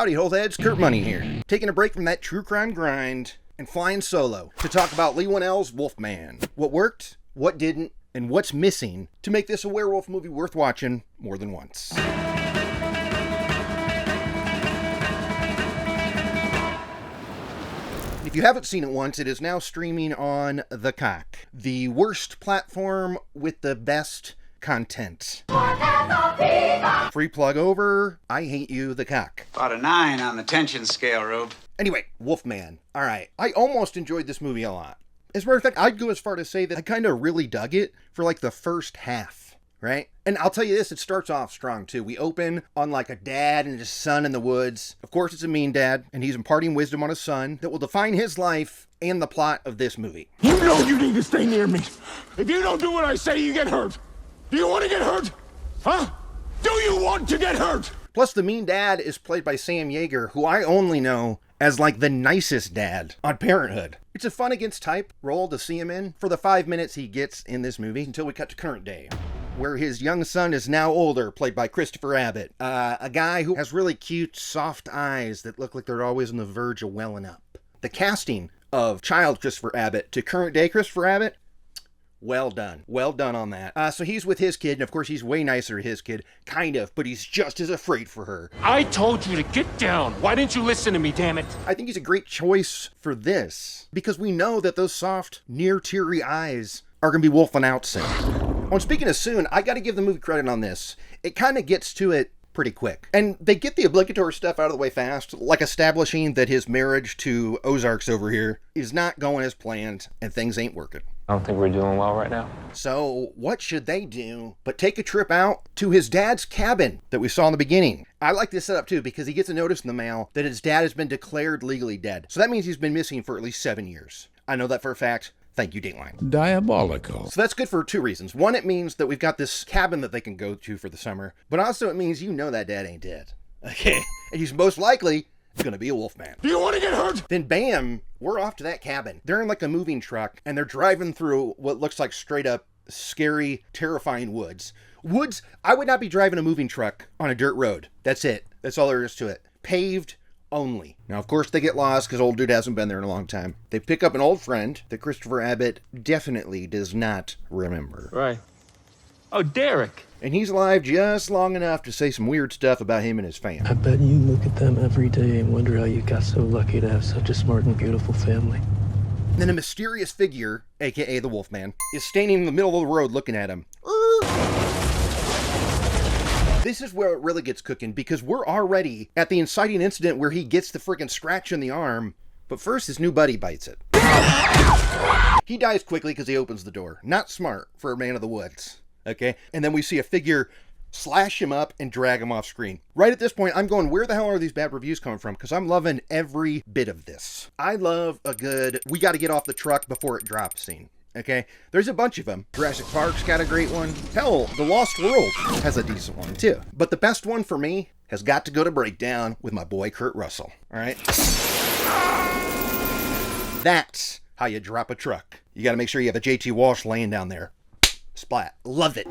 Howdy, whole heads, Kurt Money here. Taking a break from that true crime grind and flying solo to talk about Leigh Whannell's Wolfman. What worked, what didn't, and what's missing to make this a werewolf movie worth watching more than once. If you haven't seen it once, it is now streaming on The Cock, the worst platform with the best content. Free plug over. I hate you, The Cock. About a 9 on the tension scale, Rube. Anyway, Wolfman. All right. I almost enjoyed this movie a lot. As a matter of fact, I'd go as far to say that I kind of really dug it for like the first half, right? And I'll tell you this, it starts off strong too. We open on like a dad and his son in the woods. Of course, it's a mean dad, and he's imparting wisdom on his son that will define his life and the plot of this movie. You know you need to stay near me. If you don't do what I say, you get hurt. Do you want to get hurt? Huh? Do you want to get hurt? Plus, the mean dad is played by Sam Yeager, who I only know as like the nicest dad on Parenthood. It's a fun against type role to see him in for the 5 minutes he gets in this movie until we cut to current day, where his young son is now older, played by Christopher Abbott, a guy who has really cute, soft eyes that look like they're always on the verge of welling up. The casting of child Christopher Abbott to current day Christopher Abbott, well done. Well done on that. So he's with his kid, and of course he's way nicer to his kid. Kind of, but he's just as afraid for her. I told you to get down. Why didn't you listen to me, damn it? I think he's a great choice for this, because we know that those soft, near-teary eyes are going to be wolfing out soon. Well, speaking of soon, I got to give the movie credit on this. It kind of gets to it pretty quick. And they get the obligatory stuff out of the way fast, like establishing that his marriage to Ozarks over here is not going as planned, and things ain't working. I don't think we're doing well right now. So what should they do but take a trip out to his dad's cabin that we saw in the beginning? I like this setup too, because he gets a notice in the mail that his dad has been declared legally dead. So that means he's been missing for at least 7 years. I know that for a fact. Thank you, Dateline. Diabolical. So that's good for 2 reasons. One, it means that we've got this cabin that they can go to for the summer. But also it means you know that dad ain't dead. Okay? And he's most likely going to be a wolfman. Do you want to get hurt? Then bam, we're off to that cabin. They're in like a moving truck, and they're driving through what looks like straight up scary, terrifying woods. Woods, I would not be driving a moving truck on a dirt road. That's it. That's all there is to it. Paved only. Now, of course, they get lost because old dude hasn't been there in a long time. They pick up an old friend that Christopher Abbott definitely does not remember. Right. Oh, Derek. And he's alive just long enough to say some weird stuff about him and his fam. I bet you look at them every day and wonder how you got so lucky to have such a smart and beautiful family. And then a mysterious figure, aka the Wolfman, is standing in the middle of the road looking at him. This is where it really gets cooking, because we're already at the inciting incident where he gets the freaking scratch in the arm, but first his new buddy bites it. He dies quickly because he opens the door. Not smart for a man of the woods. Okay? And then we see a figure slash him up and drag him off screen. Right at this point, I'm going, where the hell are these bad reviews coming from? Because I'm loving every bit of this. I love a good, we got to get off the truck before it drops scene. Okay? There's a bunch of them. Jurassic Park's got a great one. Hell, The Lost World has a decent one too. But the best one for me has got to go to Breakdown with my boy Kurt Russell. All right? That's how you drop a truck. You got to make sure you have a JT Walsh laying down there. Splat. Love it.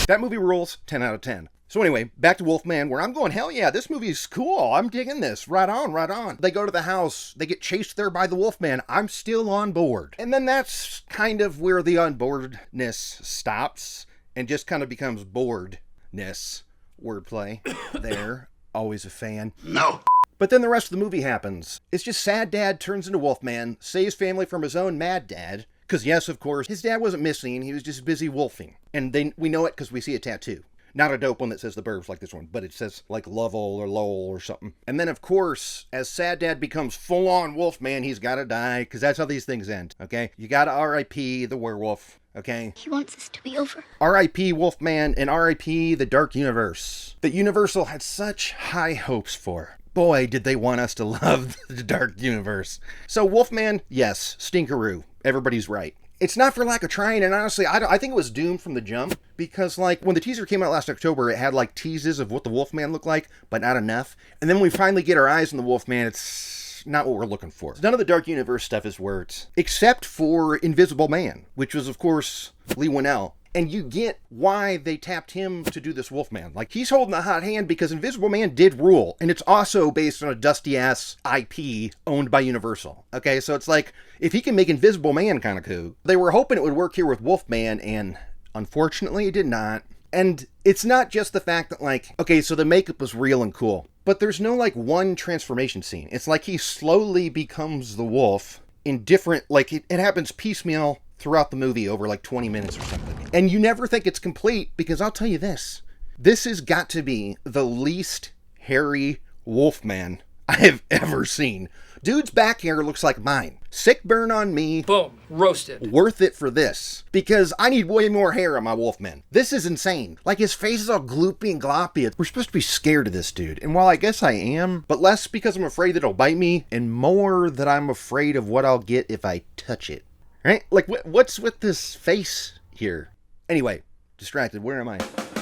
That movie rules. 10 out of 10. So anyway, back to Wolfman, where I'm going, hell yeah, this movie's cool. I'm digging this. Right on, right on. They go to the house. They get chased there by the Wolfman. I'm still on board. And then that's kind of where the onboardness stops and just kind of becomes boredness. Wordplay there. Always a fan. No. But then the rest of the movie happens. It's just sad dad turns into Wolfman, saves family from his own mad dad. Because yes, of course, his dad wasn't missing. He was just busy wolfing. And then we know it because we see a tattoo. Not a dope one that says the Burbs like this one, but it says like Lovell or Lowell or something. And then, of course, as sad dad becomes full-on Wolfman, he's got to die, because that's how these things end, okay? You got to R.I.P. the werewolf, okay? He wants this to be over. R.I.P. Wolfman and R.I.P. the Dark Universe that Universal had such high hopes for. Boy, did they want us to love the Dark Universe. So Wolfman, yes, stinkeroo. Everybody's right. It's not for lack of trying, and honestly, I think it was doomed from the jump, because, like, when the teaser came out last October, it had, like, teases of what the Wolfman looked like, but not enough. And then when we finally get our eyes on the Wolfman, it's not what we're looking for. None of the Dark Universe stuff has worked, except for Invisible Man, which was, of course, Leigh Whannell. And you get why they tapped him to do this Wolfman. Like, he's holding the hot hand because Invisible Man did rule. And it's also based on a dusty-ass IP owned by Universal. Okay, so it's like, if he can make Invisible Man kind of cool. They were hoping it would work here with Wolfman, and unfortunately it did not. And it's not just the fact that, like, okay, so the makeup was real and cool, but there's no, like, one transformation scene. It's like he slowly becomes the wolf in different, like, it happens piecemeal throughout the movie over like 20 minutes or something. And you never think it's complete, because I'll tell you this has got to be the least hairy Wolfman I have ever seen. Dude's back hair looks like mine. Sick burn on me. Boom. Roasted. Worth it for this, because I need way more hair on my Wolfman. This is insane. Like, his face is all gloopy and gloppy. We're supposed to be scared of this dude. And while I guess I am, but less because I'm afraid that it'll bite me, and more that I'm afraid of what I'll get if I touch it. Right? Like, what's with this face here? Anyway, distracted. Where am I?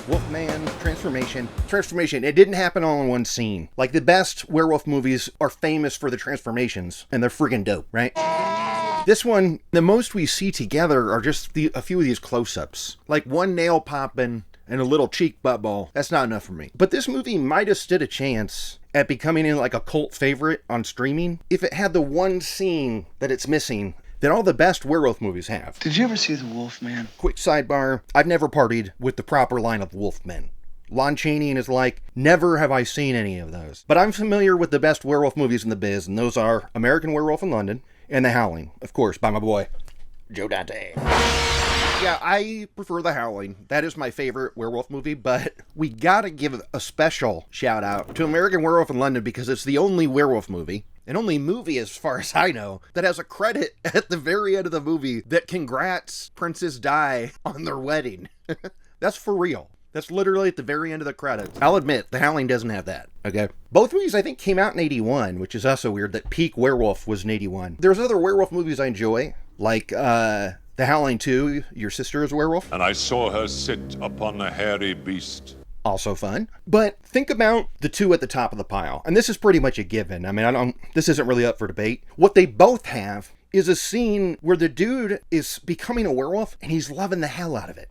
Wolfman, transformation. It didn't happen all in one scene. Like, the best werewolf movies are famous for the transformations, and they're friggin' dope, right? This one, the most we see together are just a few of these close-ups. Like, one nail popping and a little cheek bubble. That's not enough for me. But this movie might have stood a chance at becoming like a cult favorite on streaming if it had the one scene that it's missing that all the best werewolf movies have. Did you ever see The Wolfman? Quick sidebar, I've never partied with the proper line of wolfmen. Lon Chaney is like, never have I seen any of those. But I'm familiar with the best werewolf movies in the biz, and those are American Werewolf in London and The Howling, of course, by my boy, Joe Dante. Yeah, I prefer The Howling. That is my favorite werewolf movie, but we gotta give a special shout out to American Werewolf in London because it's the only werewolf movie, and only movie as far as I know, that has a credit at the very end of the movie that congrats Princess Di on their wedding. That's for real. That's literally at the very end of the credits. I'll admit, The Howling doesn't have that, okay? Both movies, I think, came out in 81, which is also weird that peak werewolf was in 81. There's other werewolf movies I enjoy, like, The Howling 2, Your Sister is a Werewolf. And I saw her sit upon a hairy beast. Also fun. But think about the two at the top of the pile. And this is pretty much a given. I mean, this isn't really up for debate. What they both have is a scene where the dude is becoming a werewolf and he's loving the hell out of it.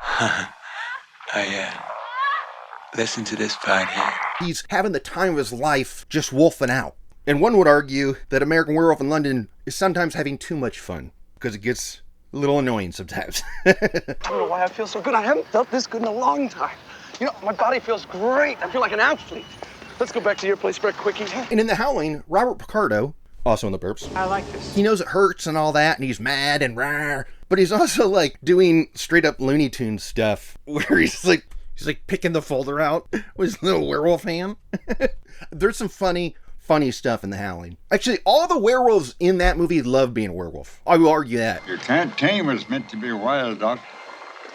Listen to this part here. He's having the time of his life just wolfing out. And one would argue that American Werewolf in London is sometimes having too much fun because it gets a little annoying sometimes. I don't know why I feel so good. I haven't felt this good in a long time. You know, my body feels great. I feel like an athlete. Let's go back to your place for a quickie. And in The Howling, Robert Picardo, also in The Burps, I like this. he knows it hurts and all that, and he's mad and rawr, but he's also like doing straight up Looney Tunes stuff where he's like picking the folder out with his little werewolf hand. There's some funny stuff in The Howling. Actually, all the werewolves in that movie love being a werewolf. I will argue that. You can't tame what's meant to be wild, Doc.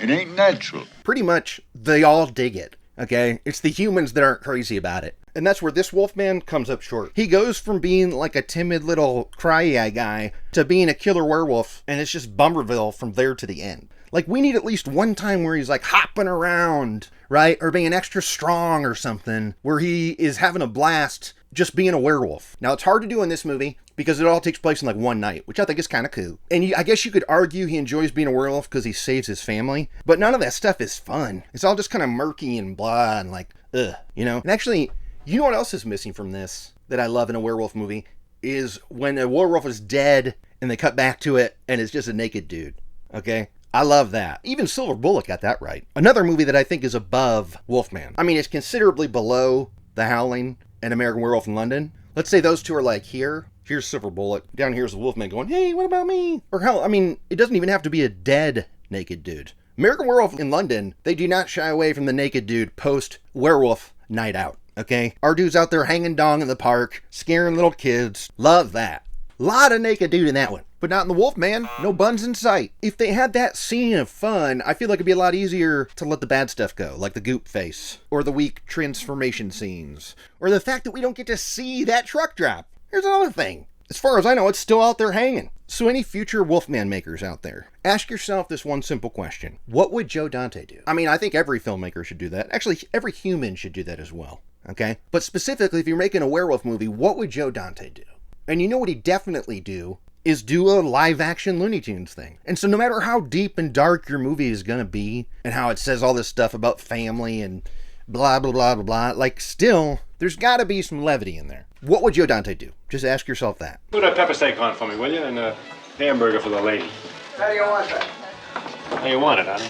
It ain't natural. Pretty much, they all dig it, okay? It's the humans that aren't crazy about it. And that's where this Wolfman comes up short. He goes from being like a timid little cry-eye guy to being a killer werewolf, and it's just Bummerville from there to the end. Like, we need at least one time where he's like hopping around, right? Or being extra strong or something, where he is having a blast just being a werewolf. Now, it's hard to do in this movie because it all takes place in like one night, which I think is kind of cool. And I guess you could argue he enjoys being a werewolf because he saves his family, but none of that stuff is fun. It's all just kind of murky and blah and like, ugh, you know? And actually, you know what else is missing from this that I love in a werewolf movie is when a werewolf is dead and they cut back to it and it's just a naked dude, okay? I love that. Even Silver Bullet got that right. Another movie that I think is above Wolfman. I mean, it's considerably below The Howling and American Werewolf in London. Let's say those two are like here. Here's Silver Bullet. Down here's the Wolfman going, hey, what about me? Or hell, I mean, it doesn't even have to be a dead naked dude. American Werewolf in London, they do not shy away from the naked dude post-werewolf night out, okay? Our dude's out there hanging dong in the park, scaring little kids. Love that. Lot of naked dude in that one. But not in the Wolfman. No buns in sight. If they had that scene of fun, I feel like it'd be a lot easier to let the bad stuff go, like the goop face, or the weak transformation scenes, or the fact that we don't get to see that truck drop. Here's another thing. As far as I know, it's still out there hanging. So any future Wolfman makers out there, ask yourself this one simple question. What would Joe Dante do? I mean, I think every filmmaker should do that. Actually, every human should do that as well, okay? But specifically, if you're making a werewolf movie, what would Joe Dante do? And you know what he'd definitely do is do a live-action Looney Tunes thing. And so no matter how deep and dark your movie is going to be, and how it says all this stuff about family and blah, blah, blah, blah, blah, like, still, there's got to be some levity in there. What would Joe Dante do? Just ask yourself that. Put a pepper steak on for me, will you? And a hamburger for the lady. How do you want that? How you want it, honey?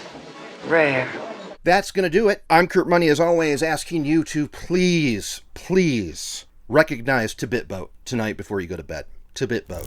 Rare. That's going to do it. I'm Kurt Money, as always, asking you to please, please recognize To Bit Boat tonight before you go to bed. To Bit Boat.